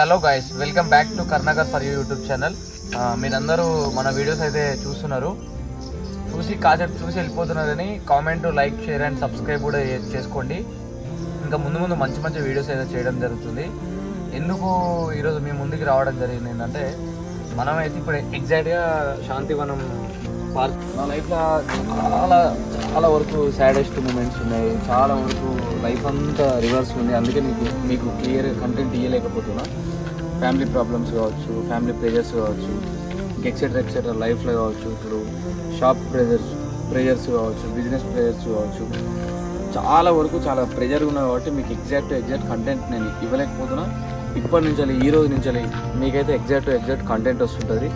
Hello guys, welcome back to Karnakar for you YouTube channel. మీరందరూ మన videos అయితే చూస్తున్నారు, కాసేపు చూసి వెళ్ళిపోతున్నారని comment, like, share and subscribe కూడా చేసుకోండి. ఇంకా ముందు మంచి మంచి వీడియోస్ అయితే చేయడం జరుగుతుంది. ఎందుకు ఈరోజు మీ ముందుకు రావడం జరిగింది ఏంటంటే, మనమైతే ఇప్పుడు ఎగ్జాక్ట్గా శాంతివనం పార్క్. నా లైఫ్లో చాలా చాలా వరకు సాడెస్ట్ మూమెంట్స్ ఉన్నాయి, చాలా వరకు లైఫ్ అంతా రివర్స్ ఉంది. అందుకే మీకు క్లియర్ కంటెంట్ ఇవ్వలేకపోతున్నా. ఫ్యామిలీ ప్రాబ్లమ్స్ కావచ్చు, ఫ్యామిలీ ప్రెజర్స్ కావచ్చు, ఎక్సెట్రా లైఫ్లో కావచ్చు, ఇప్పుడు షాప్ ప్రెజర్స్ కావచ్చు, బిజినెస్ ప్రెజర్స్ కావచ్చు, చాలా వరకు చాలా ప్రెజర్ ఉన్నాయి. కాబట్టి మీకు ఎగ్జాక్ట్ కంటెంట్ నేను ఇవ్వలేకపోతున్నా. ఇప్పటి నుంచి ఈ రోజు నుంచి మీకైతే ఎగ్జాక్ట్ కంటెంట్ వస్తుంటుంది.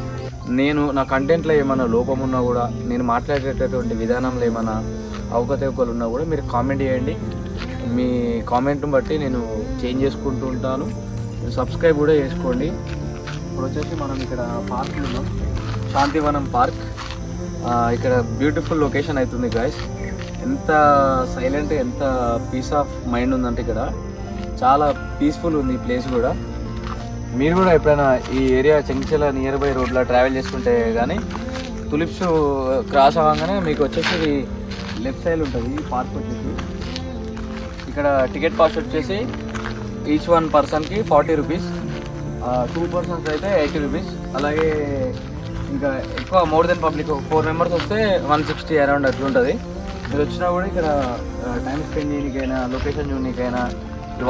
నా కంటెంట్లో ఏమైనా లోపం ఉన్నా కూడా, నేను మాట్లాడేటటువంటి విధానంలో ఏమైనా అవకతవకలు ఉన్నా కూడా మీరు కామెంట్ చేయండి. మీ కామెంట్ని బట్టి నేను చేంజ్ చేసుకుంటూ ఉంటాను. సబ్స్క్రైబ్ కూడా చేసుకోండి. ఇప్పుడు వచ్చేసి మనం ఇక్కడ పార్క్ ఉన్నాం, శాంతివనం పార్క్. ఇక్కడ బ్యూటిఫుల్ లొకేషన్ అవుతుంది గాయస్. ఎంత సైలెంట్, ఎంత పీస్ ఆఫ్ మైండ్ ఉందంటే ఇక్కడ చాలా పీస్ఫుల్ ఉంది ఈ ప్లేస్ కూడా. మీరు కూడా ఎప్పుడైనా ఈ ఏరియా చెంగిచెల నియర్ బై రోడ్లో ట్రావెల్ చేసుకుంటే కానీ, తులిప్స్ క్రాస్ అవ్వగానే మీకు వచ్చేసి లెఫ్ట్ సైడ్ ఉంటుంది ఈ పార్క్. వచ్చేసి ఇక్కడ టికెట్ కాస్ట్ వచ్చేసి ఈచ్ వన్ పర్సన్కి 40 రూపీస్, 2 పర్సన్స్ అయితే 80 రూపీస్. అలాగే ఇంకా ఎక్కువ మోర్ దెన్ పబ్లిక్ 4 మెంబర్స్ వస్తే 160 అరౌండ్ అట్లుంటుంది. మీరు వచ్చినా కూడా ఇక్కడ టైం స్పెండ్ చేయడానికైనా, లొకేషన్ చూడడానికైనా,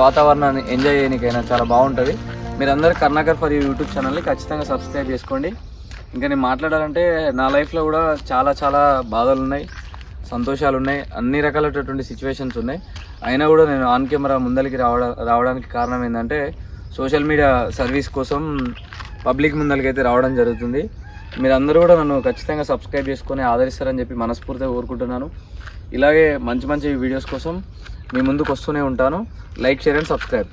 వాతావరణాన్ని ఎంజాయ్ చేయడానికైనా చాలా బాగుంటుంది. మీరందరూ కర్ణాకర్ ఫర్ యూట్యూబ్ ఛానల్ని ఖచ్చితంగా సబ్స్క్రైబ్ చేసుకోండి. ఇంకా నేను మాట్లాడాలంటే నా లైఫ్లో కూడా చాలా చాలా బాధలు ఉన్నాయి, సంతోషాలు ఉన్నాయి, అన్ని రకాలైనటువంటి సిచ్యువేషన్స్ ఉన్నాయి. అయినా కూడా నేను ఆన్ కెమెరా ముందరికి రావడానికి కారణం ఏంటంటే, సోషల్ మీడియా సర్వీస్ కోసం పబ్లిక్ ముందరికి అయితే రావడం జరుగుతుంది. మీరందరూ కూడా నన్ను ఖచ్చితంగా సబ్స్క్రైబ్ చేసుకొని ఆదరిస్తారని చెప్పి మనస్ఫూర్తిగా కోరుకుంటున్నాను. ఇలాగే మంచి మంచి వీడియోస్ కోసం మీ ముందుకు వస్తూనే ఉంటాను. Like, share and subscribe.